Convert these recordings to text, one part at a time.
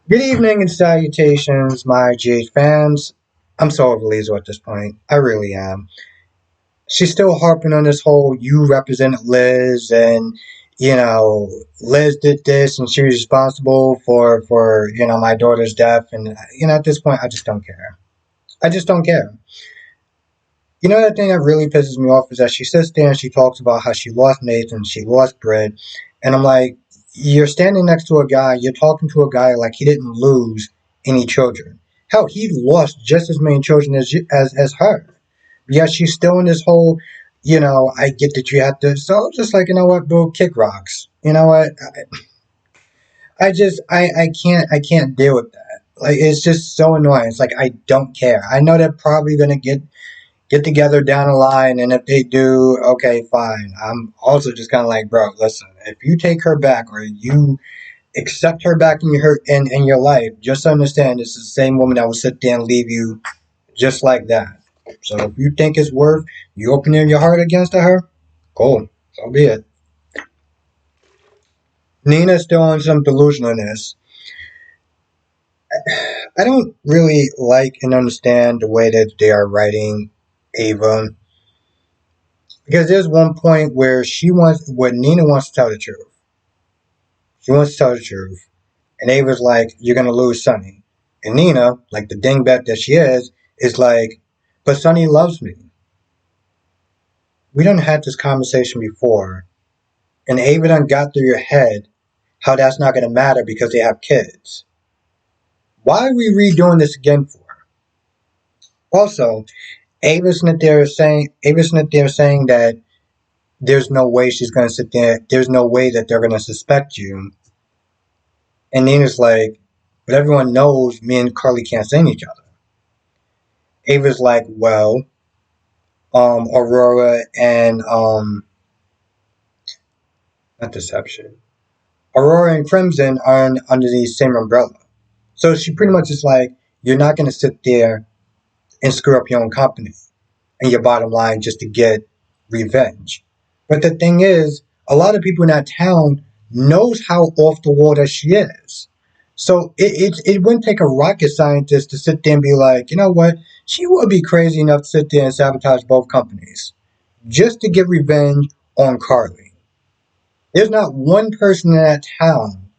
Good evening and salutations, my GH fans. I'm so over Lizzo at this point. I really am. She's still harping on this whole you represented Liz and Liz did this and she was responsible for my daughter's death and at this point I just don't care. I just don't care. The thing that really pisses me off is that she sits there and she talks about how she lost Nathan, she lost Britt, and I'm like, you're standing next to a guy, you're talking to a guy like he didn't lose any children. Hell, he lost just as many children as her. Yet she's still in this whole, I get that you have to. So just like bro, kick rocks. You know what? I can't deal with that. Like it's just so annoying. It's like I don't care. I know they're probably gonna get together down the line, and if they do, okay, fine. I'm also just kind of like, bro, listen, if you take her back or you accept her back in your life, just understand this is the same woman that will sit there and leave you just like that. So if you think it's worth you opening your heart against her, cool, so be it. Nina's still on some delusionalness. I don't really like and understand the way that they are writing Ava. Because there's one point where Nina wants to tell the truth. She wants to tell the truth. And Ava's like, you're going to lose Sonny. And Nina, like the dingbat that she is like, but Sonny loves me. We done had this conversation before. And Ava done got through your head how that's not going to matter because they have kids. Why are we redoing this again for? Also, Ava Smith there saying that there's no way she's going to sit there. There's no way that they're going to suspect you. And Nina's like, but everyone knows me and Carly can't stand each other. Ava's like, well, Aurora and not Deception. Aurora and Crimson are under the same umbrella. So she pretty much is like, you're not gonna sit there and screw up your own company and your bottom line just to get revenge. But the thing is, a lot of people in that town knows how off the wall that she is. So it wouldn't take a rocket scientist to sit there and be like, you know what, she would be crazy enough to sit there and sabotage both companies just to get revenge on Carly. There's not one person in that town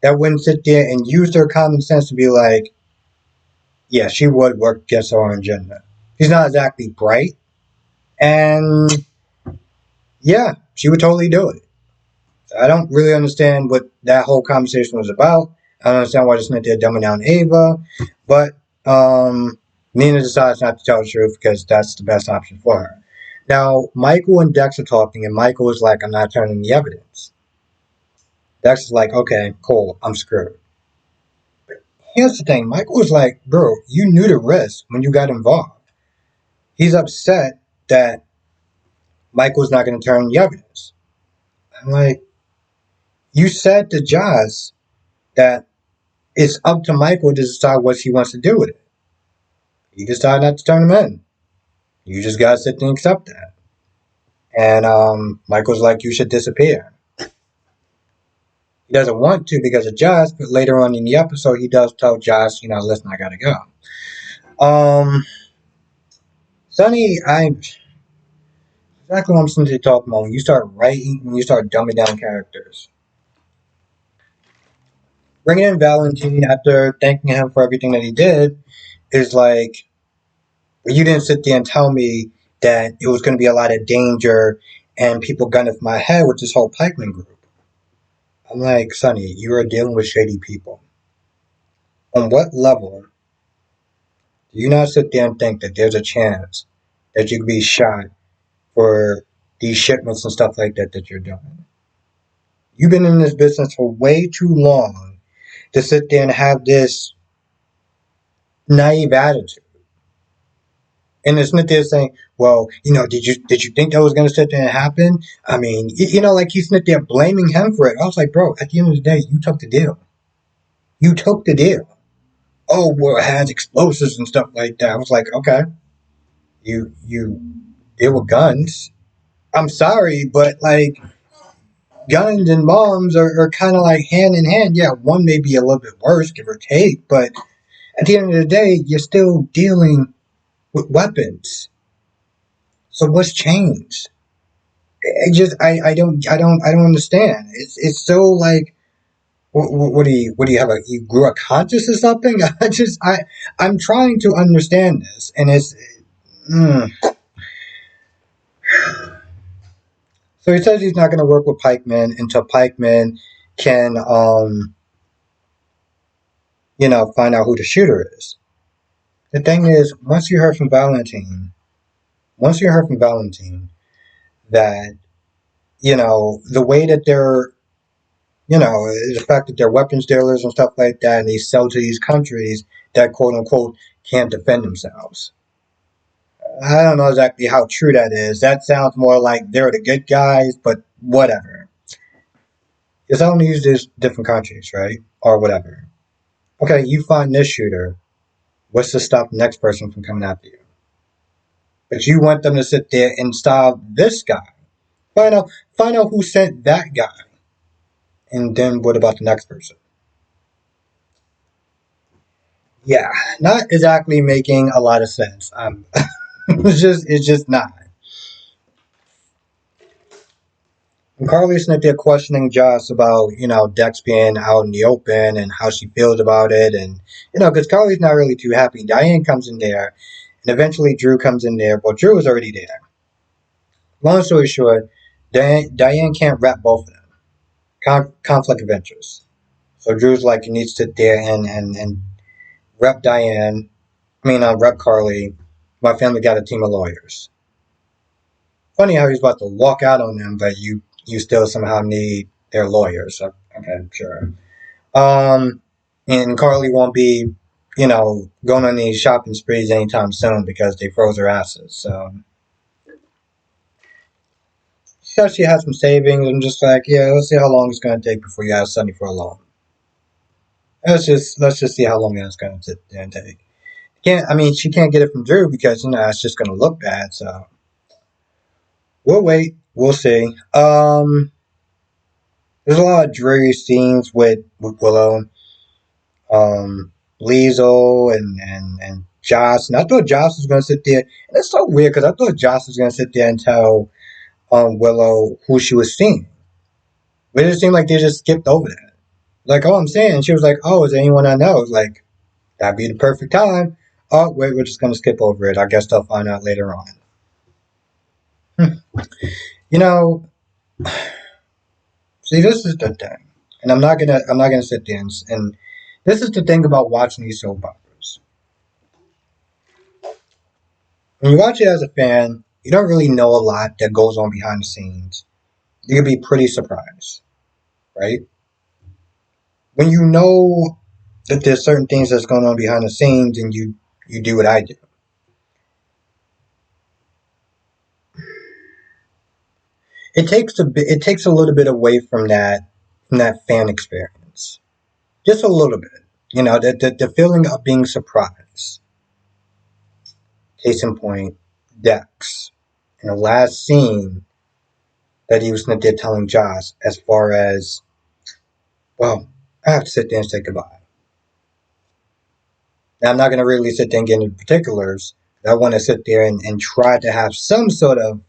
that wouldn't sit there and use their common sense to be like, yeah, she would work against her own agenda. She's not exactly bright, and yeah, she would totally do it. I don't really understand what that whole conversation was about. I don't understand why they went there dumbing down Ava, but Nina decides not to tell the truth because that's the best option for her. Now, Michael and Dex are talking, and Michael is like, I'm not turning the evidence. Dex is like, okay, cool, I'm screwed. Here's the thing, Michael was like, bro, you knew the risk when you got involved. He's upset that Michael's not going to turn the evidence. I'm like, you said to Josh that it's up to Michael to decide what he wants to do with it. He decided not to turn him in. You just gotta sit there and accept that. And Michael's like, you should disappear. He doesn't want to because of Josh, but later on in the episode, he does tell Josh, listen, I gotta go. Sonny, I exactly what I'm supposed to talk about. When you start writing, when you start dumbing down characters, bringing in Valentine after thanking him for everything that he did is like, well, you didn't sit there and tell me that it was going to be a lot of danger and people gunning for my head with this whole Pikeman group. I'm like, Sonny, you are dealing with shady people. On what level do you not sit there and think that there's a chance that you could be shot for these shipments and stuff like that that you're doing? You've been in this business for way too long to sit there and have this naive attitude. And it's not there saying, well, did you think that was going to sit there and happen? I mean, like he's not there blaming him for it. I was like, bro, at the end of the day, you took the deal. You took the deal. Oh, well, it has explosives and stuff like that. I was like, okay, you deal with guns. I'm sorry, but like, Guns and bombs are kind of like hand in hand. Yeah, one may be a little bit worse, give or take, but at the end of the day, you're still dealing with weapons. So what's changed? I don't understand. It's so like what do you have, you grew a conscious or something? I'm trying to understand this, and it's mm. So he says he's not going to work with Pikeman until Pikeman can find out who the shooter is. The thing is, once you heard from Valentine that the way that they're the fact that they're weapons dealers and stuff like that, and they sell to these countries that quote unquote can't defend themselves. I don't know exactly how true that is. That sounds more like they're the good guys, but whatever. It's only used in different countries, right? Or whatever. Okay, you find this shooter. What's to stop the next person from coming after you? But you want them to sit there and stop this guy. Find out, find out who sent that guy, and then what about the next person? Yeah, not exactly making a lot of sense. It's just not. And Carly's sitting there questioning Joss about, Dex being out in the open and how she feels about it. And, because Carly's not really too happy. Diane comes in there, and eventually Drew comes in there. Well, Drew was already there. Long story short, Diane can't rep both of them. Conflict of interest. So Drew's like, you need to sit there and rep Diane. Rep Carly. My family got a team of lawyers. Funny how he's about to walk out on them, but you still somehow need their lawyers. So, okay, sure. Um, and Carly won't be, going on any shopping sprees anytime soon because they froze her asses. So she says she has some savings. I'm just like, yeah, let's see how long it's going to take before you ask Sonny for a loan. Let's just see how long that's going to take. She can't get it from Drew because it's just going to look bad. So we'll wait. We'll see. There's a lot of dreary scenes with Willow, Liesel, and Joss. And I thought Joss was going to sit there. And it's so weird because I thought Joss was going to sit there and tell Willow who she was seeing. But it seemed like they just skipped over that. Like, oh, I'm saying. And she was like, oh, is there anyone I know? Like, that'd be the perfect time. Oh, wait, we're just going to skip over it. I guess they'll find out later on. You know, see, this is the thing. And I'm not gonna sit there and this is the thing about watching these soap operas. When you watch it as a fan, you don't really know a lot that goes on behind the scenes. You can be pretty surprised, right? When you know that there's certain things that's going on behind the scenes, and you do what I do. It takes a little bit away from that fan experience, just a little bit. The feeling of being surprised. Case in point, Dex. In the last scene that he was sitting there telling Josh, as far as, well, I have to sit there and say goodbye. Now, I'm not going to really sit there and get into particulars. I want to sit there and try to have some sort of,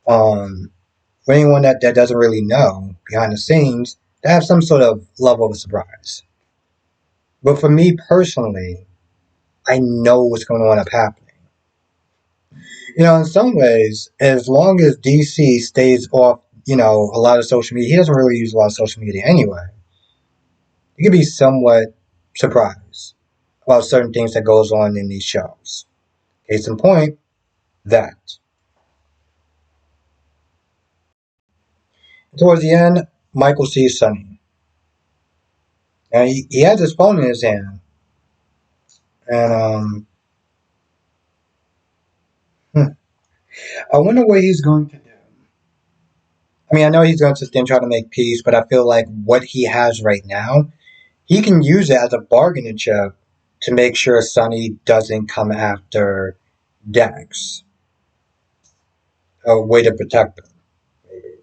for anyone that doesn't really know behind the scenes, to have some sort of level of surprise. But for me personally, I know what's going to end up happening. In some ways, as long as DC stays off, a lot of social media, he doesn't really use a lot of social media anyway. You can be somewhat surprised about certain things that goes on in these shows. Case in point, that. Towards the end, Michael sees Sonny. Now he has his phone in his hand, and I wonder what he's going to do. I know he's going to stand try to make peace, but I feel like what he has right now, he can use it as a bargaining chip to make sure Sonny doesn't come after Dex. A way to protect him. Maybe.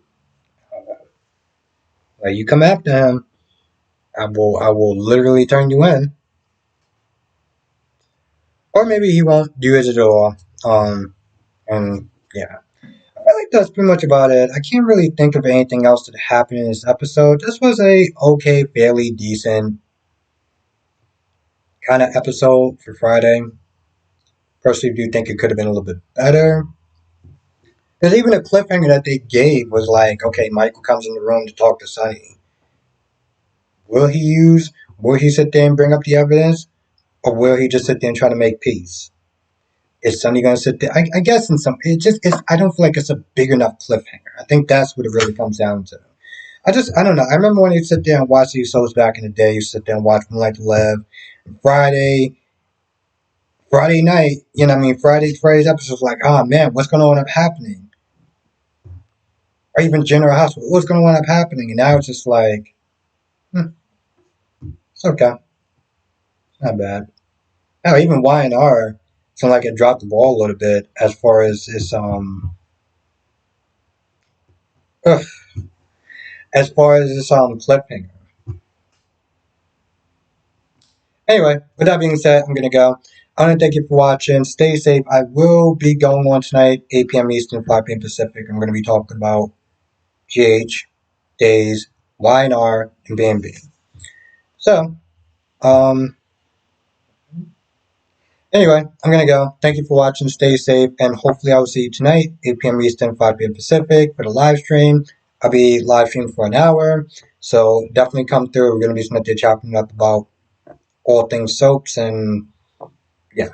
Like you come after him, I will literally turn you in. Or maybe he won't do it at all. And yeah. I feel like that's pretty much about it. I can't really think of anything else that happened in this episode. This was a okay, fairly decent kind of episode for Friday. Personally, do think it could have been a little bit better. Because even the cliffhanger that they gave was like, okay, Michael comes in the room to talk to Sonny. Will he use? Will he sit there and bring up the evidence, or will he just sit there and try to make peace? Is Sonny gonna sit there? I guess in some, it just is. I don't feel like it's a big enough cliffhanger. I think that's what it really comes down to. I don't know. I remember when you sit there and watch these shows back in the day. You sit there and watch Moonlight to Live. Friday, Friday night. You know, what I mean, Friday's episode was like, oh man, what's going to end up happening? Or even General Hospital, what's going to end up happening? And now it's just like, it's okay, it's not bad. Now even Y&R, seemed like it dropped the ball a little bit as far as ugh, this cliffhanger. Anyway, with that being said, I'm gonna go. I want to thank you for watching. Stay safe. I will be going on tonight, 8 p.m. Eastern, 5 p.m. Pacific. I'm going to be talking about GH, Days, Y&R, and Bambi. So, um, anyway, I'm going to go. Thank you for watching. Stay safe. And hopefully I will see you tonight, 8 p.m. Eastern, 5 p.m. Pacific for the live stream. I'll be live streaming for an hour. So definitely come through. We're going to be sitting there chopping up about all things soaps and yeah.